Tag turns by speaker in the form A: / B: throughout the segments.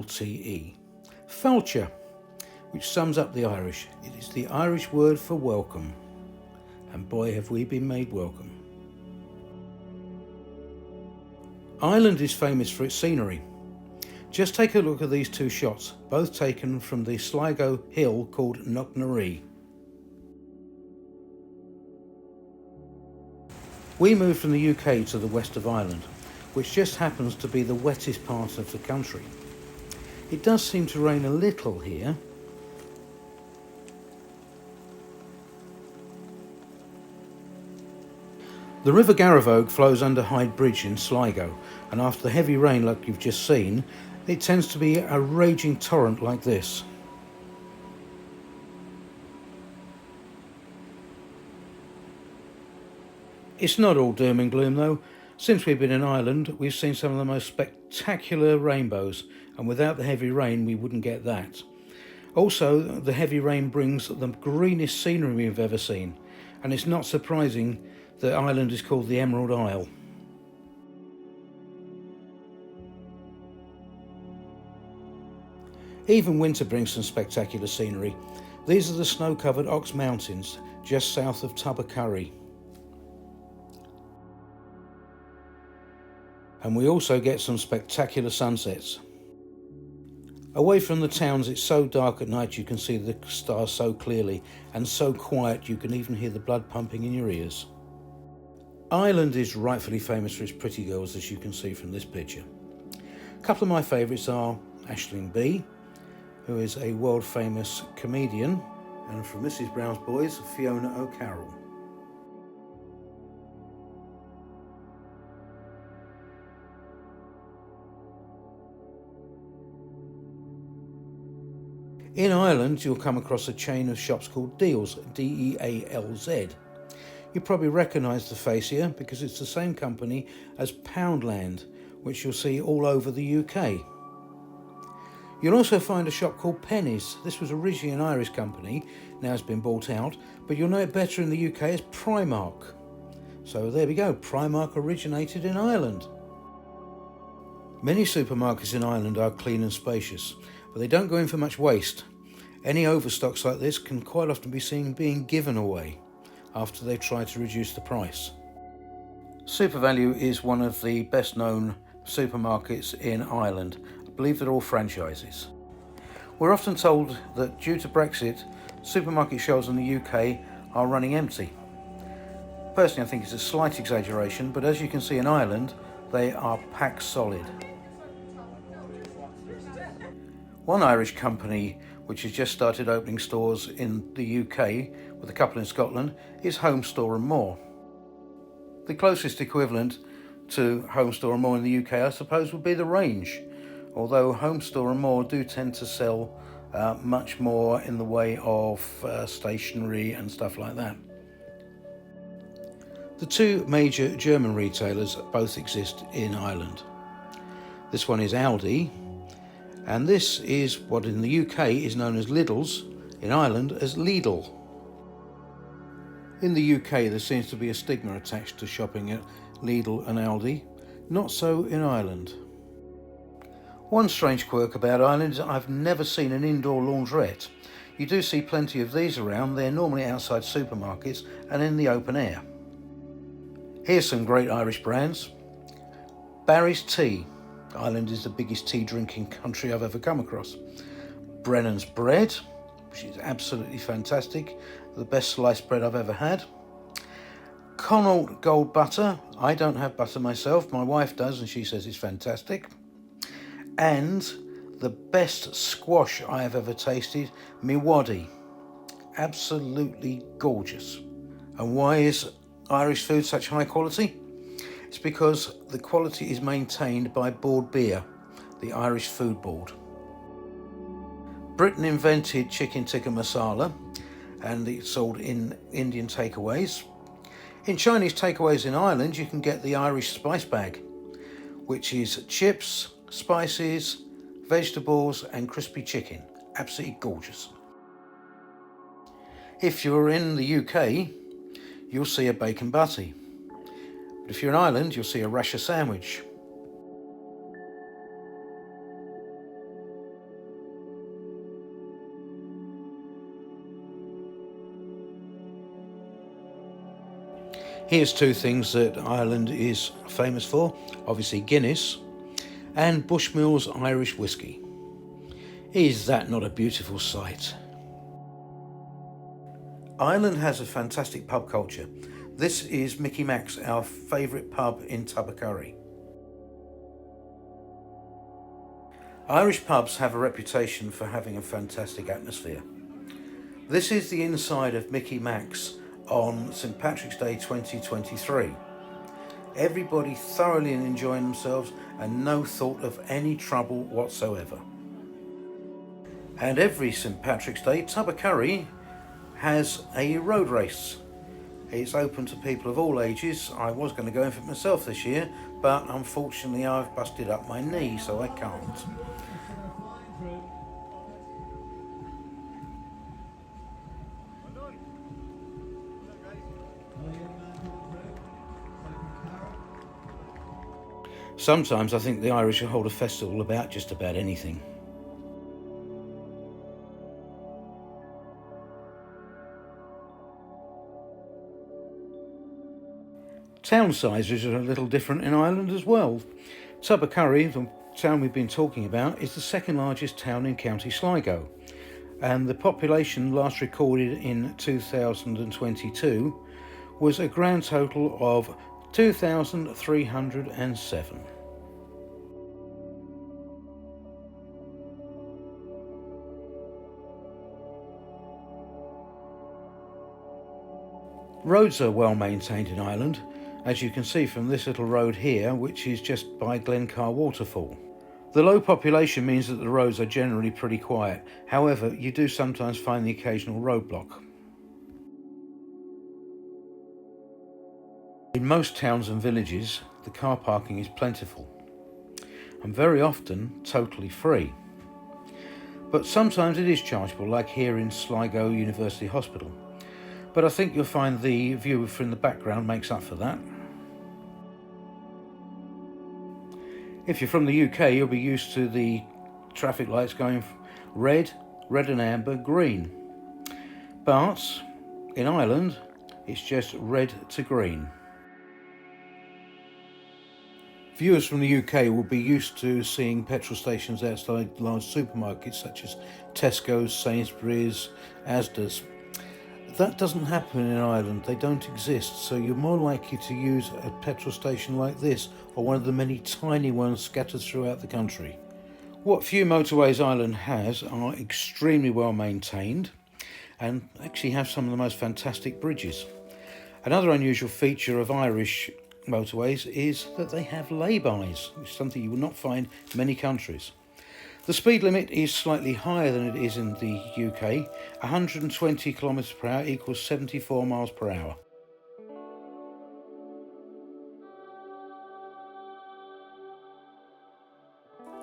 A: Failte, Falcher, which sums up the Irish. It is the Irish word for welcome, and boy have we been made welcome. Ireland is famous for its scenery. Just take a look at these two shots, both taken from the Sligo hill called Knocknaree. We moved from the UK to the west of Ireland, which just happens to be the wettest part of the country. It does seem to rain a little here. The River Garavogue flows under Hyde Bridge in Sligo, and after the heavy rain like you've just seen, it tends to be a raging torrent like this. It's not all doom and gloom though. Since we've been in Ireland, we've seen some of the most spectacular rainbows, and without the heavy rain we wouldn't get that. Also, the heavy rain brings the greenest scenery we've ever seen, and it's not surprising that Ireland is called the Emerald Isle. Even winter brings some spectacular scenery. These are the snow-covered Ox Mountains, just south of Tubbercurry. And we also get some spectacular sunsets. Away from the towns, it's so dark at night you can see the stars so clearly, and so quiet you can even hear the blood pumping in your ears. Ireland is rightfully famous for its pretty girls, as you can see from this picture. A couple of my favourites are Aisling B, who is a world famous comedian, and from Mrs Brown's Boys, Fiona O'Carroll. In Ireland, you'll come across a chain of shops called Dealz, D-E-A-L-Z. You probably recognise the face here because it's the same company as Poundland, which you'll see all over the UK. You'll also find a shop called Pennies. This was originally an Irish company, now it's been bought out, but you'll know it better in the UK as Primark. So there we go, Primark originated in Ireland. Many supermarkets in Ireland are clean and spacious, but they don't go in for much waste. Any overstocks like this can quite often be seen being given away after they try to reduce the price. SuperValu is one of the best known supermarkets in Ireland. I believe they're all franchises. We're often told that due to Brexit, supermarket shelves in the UK are running empty. Personally, I think it's a slight exaggeration, but as you can see in Ireland, they are packed solid. One Irish company which has just started opening stores in the UK, with a couple in Scotland, is Home Store and More. The closest equivalent to Home Store and More in the UK, I suppose, would be the Range, although Home Store and More do tend to sell much more in the way of stationery and stuff like that. The two major German retailers both exist in Ireland. This one is Aldi, and this is what in the UK is known as Lidl's, in Ireland as Lidl. In the UK there seems to be a stigma attached to shopping at Lidl and Aldi, not so in Ireland. One strange quirk about Ireland is that I've never seen an indoor laundrette. You do see plenty of these around, they're normally outside supermarkets and in the open air. Here's some great Irish brands. Barry's Tea. Ireland is the biggest tea drinking country I've ever come across. Brennan's Bread, which is absolutely fantastic, the best sliced bread I've ever had. Connaught Gold Butter. I don't have butter myself, my wife does and she says it's fantastic. And the best squash I have ever tasted, Miwadi. Absolutely gorgeous. And why is Irish food such high quality? It's because the quality is maintained by Board Beer, the Irish Food Board. Britain invented chicken tikka masala, and it's sold in Indian takeaways. In Chinese takeaways in Ireland, you can get the Irish spice bag, which is chips, spices, vegetables and crispy chicken. Absolutely gorgeous. If you're in the UK, you'll see a bacon butty. But if you're in Ireland, you'll see a rasher sandwich. Here's two things that Ireland is famous for. Obviously Guinness and Bushmills Irish whiskey. Is that not a beautiful sight? Ireland has a fantastic pub culture. This is Mickey Mac's, our favourite pub in Tubbercurry. Irish pubs have a reputation for having a fantastic atmosphere. This is the inside of Mickey Mac's on St Patrick's Day 2023. Everybody thoroughly enjoying themselves and no thought of any trouble whatsoever. And every St Patrick's Day, Tubbercurry has a road race. It's open to people of all ages. I was going to go in for it myself this year, but unfortunately I've busted up my knee, so I can't. Sometimes I think the Irish will hold a festival about just about anything. Town sizes are a little different in Ireland as well. Tubbercurry, the town we've been talking about, is the second largest town in County Sligo, and the population last recorded in 2022 was a grand total of 2,307. Roads are well maintained in Ireland, as you can see from this little road here, which is just by Glencar Waterfall. The low population means that the roads are generally pretty quiet. However, you do sometimes find the occasional roadblock. In most towns and villages, the car parking is plentiful and very often totally free. But sometimes it is chargeable, like here in Sligo University Hospital. But I think you'll find the view from the background makes up for that. If you're from the UK, you'll be used to the traffic lights going red, red and amber, green. But in Ireland, it's just red to green. Viewers from the UK will be used to seeing petrol stations outside large supermarkets such as Tesco's, Sainsbury's, Asda's. That doesn't happen in Ireland. They don't exist, so you're more likely to use a petrol station like this or one of the many tiny ones scattered throughout the country. What few motorways Ireland has are extremely well maintained and actually have some of the most fantastic bridges. Another unusual feature of Irish motorways is that they have lay-bys, which is something you will not find in many countries. The speed limit is slightly higher than it is in the UK. 120 kilometres per hour equals 74 miles per hour.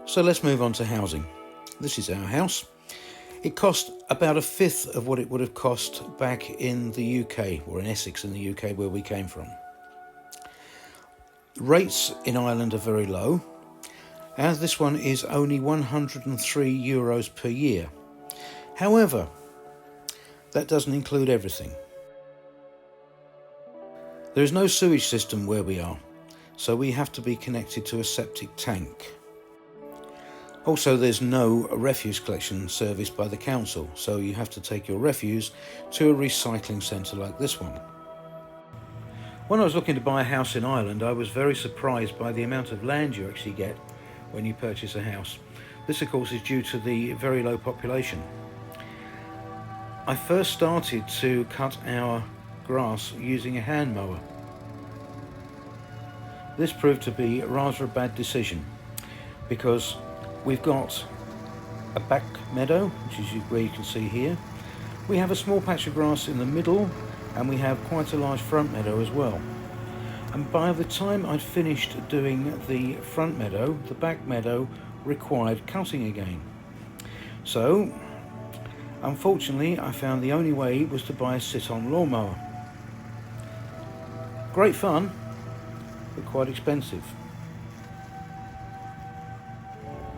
A: So let's move on to housing. This is our house. It cost about a fifth of what it would have cost back in the UK, or in Essex in the UK where we came from. Rates in Ireland are very low, as this one is only €103 per year. However, that doesn't include everything. There is no sewage system where we are, so we have to be connected to a septic tank. Also, there's no refuse collection service by the council, so you have to take your refuse to a recycling centre like this one. When I was looking to buy a house in Ireland, I was very surprised by the amount of land you actually get when you purchase a house. This of course is due to the very low population. I first started to cut our grass using a hand mower. This proved to be rather a bad decision because we've got a back meadow, which is where you can see here. We have a small patch of grass in the middle, and we have quite a large front meadow as well. And by the time I'd finished doing the front meadow, the back meadow required cutting again. So, unfortunately, I found the only way was to buy a sit-on lawnmower. Great fun, but quite expensive.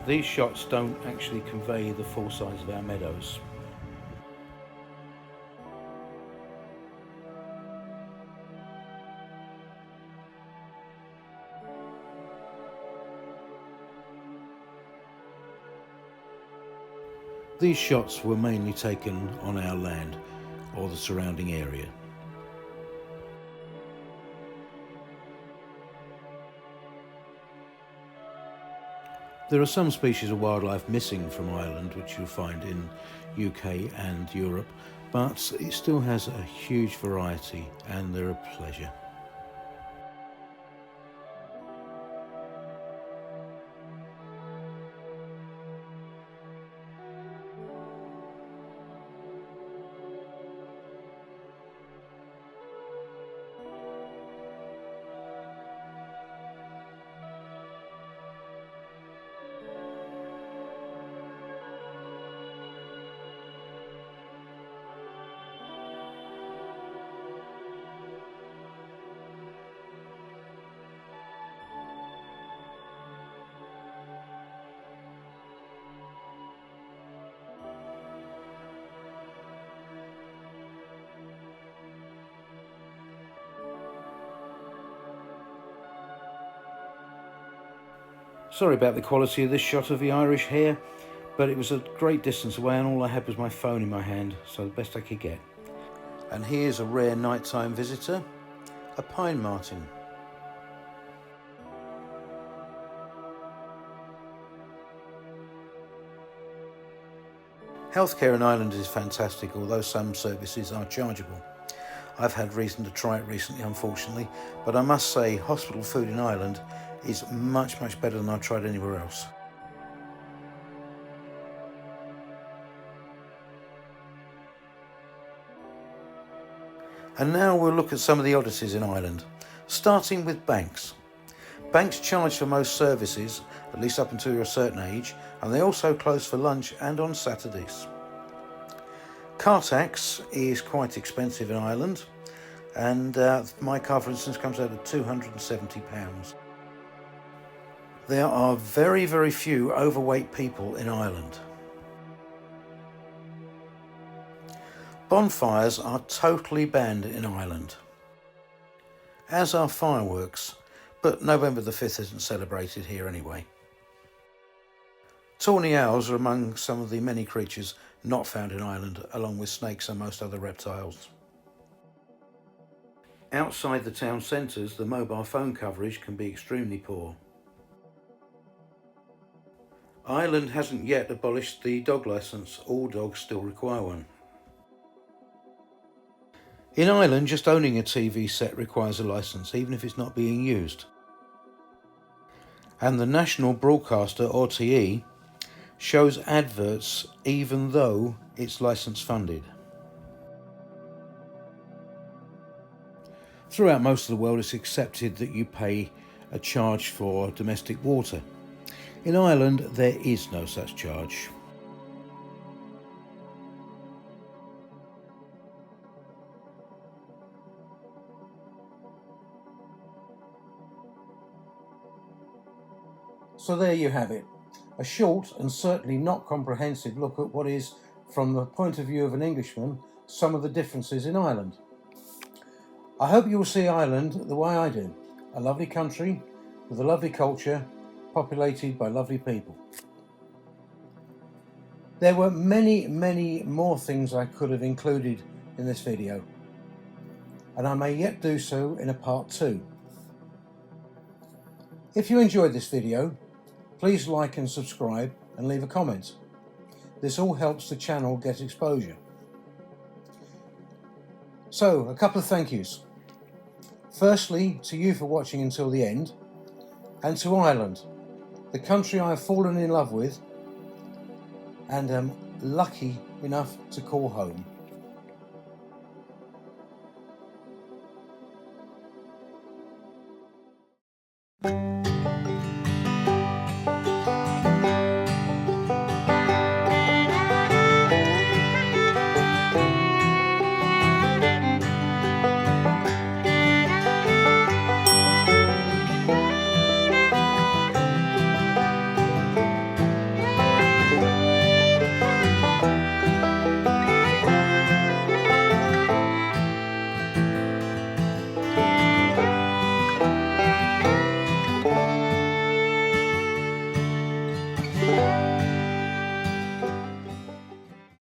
A: These shots don't actually convey the full size of our meadows. These shots were mainly taken on our land or the surrounding area. There are some species of wildlife missing from Ireland, which you'll find in UK and Europe, but it still has a huge variety and they're a pleasure. Sorry about the quality of this shot of the Irish hare, but it was a great distance away and all I had was my phone in my hand, so the best I could get. And here's a rare nighttime visitor, a pine marten. Healthcare in Ireland is fantastic, although some services are chargeable. I've had reason to try it recently, unfortunately, but I must say hospital food in Ireland is much better than I've tried anywhere else. And now we'll look at some of the oddities in Ireland, starting with banks. Banks charge for most services, at least up until you're a certain age, and they also close for lunch and on Saturdays. Car tax is quite expensive in Ireland, and my car, for instance, comes out at £270. There are very few overweight people in Ireland. Bonfires are totally banned in Ireland, as are fireworks, but November the 5th isn't celebrated here anyway. Tawny owls are among some of the many creatures not found in Ireland, along with snakes and most other reptiles. Outside the town centres, the mobile phone coverage can be extremely poor. Ireland hasn't yet abolished the dog licence. All dogs still require one. In Ireland, just owning a TV set requires a licence, even if it's not being used. And the national broadcaster, RTE, shows adverts even though it's licence funded. Throughout most of the world, it's accepted that you pay a charge for domestic water. In Ireland, there is no such charge. So there you have it. A short and certainly not comprehensive look at what is, from the point of view of an Englishman, some of the differences in Ireland. I hope you will see Ireland the way I do. A lovely country with a lovely culture, populated by lovely people. There were many more things I could have included in this video, and I may yet do so in a part 2. If you enjoyed this video, please like and subscribe and leave a comment. This all helps the channel get exposure. So, a couple of thank yous. Firstly, to you for watching until the end, and to Ireland, the country I have fallen in love with and am lucky enough to call home.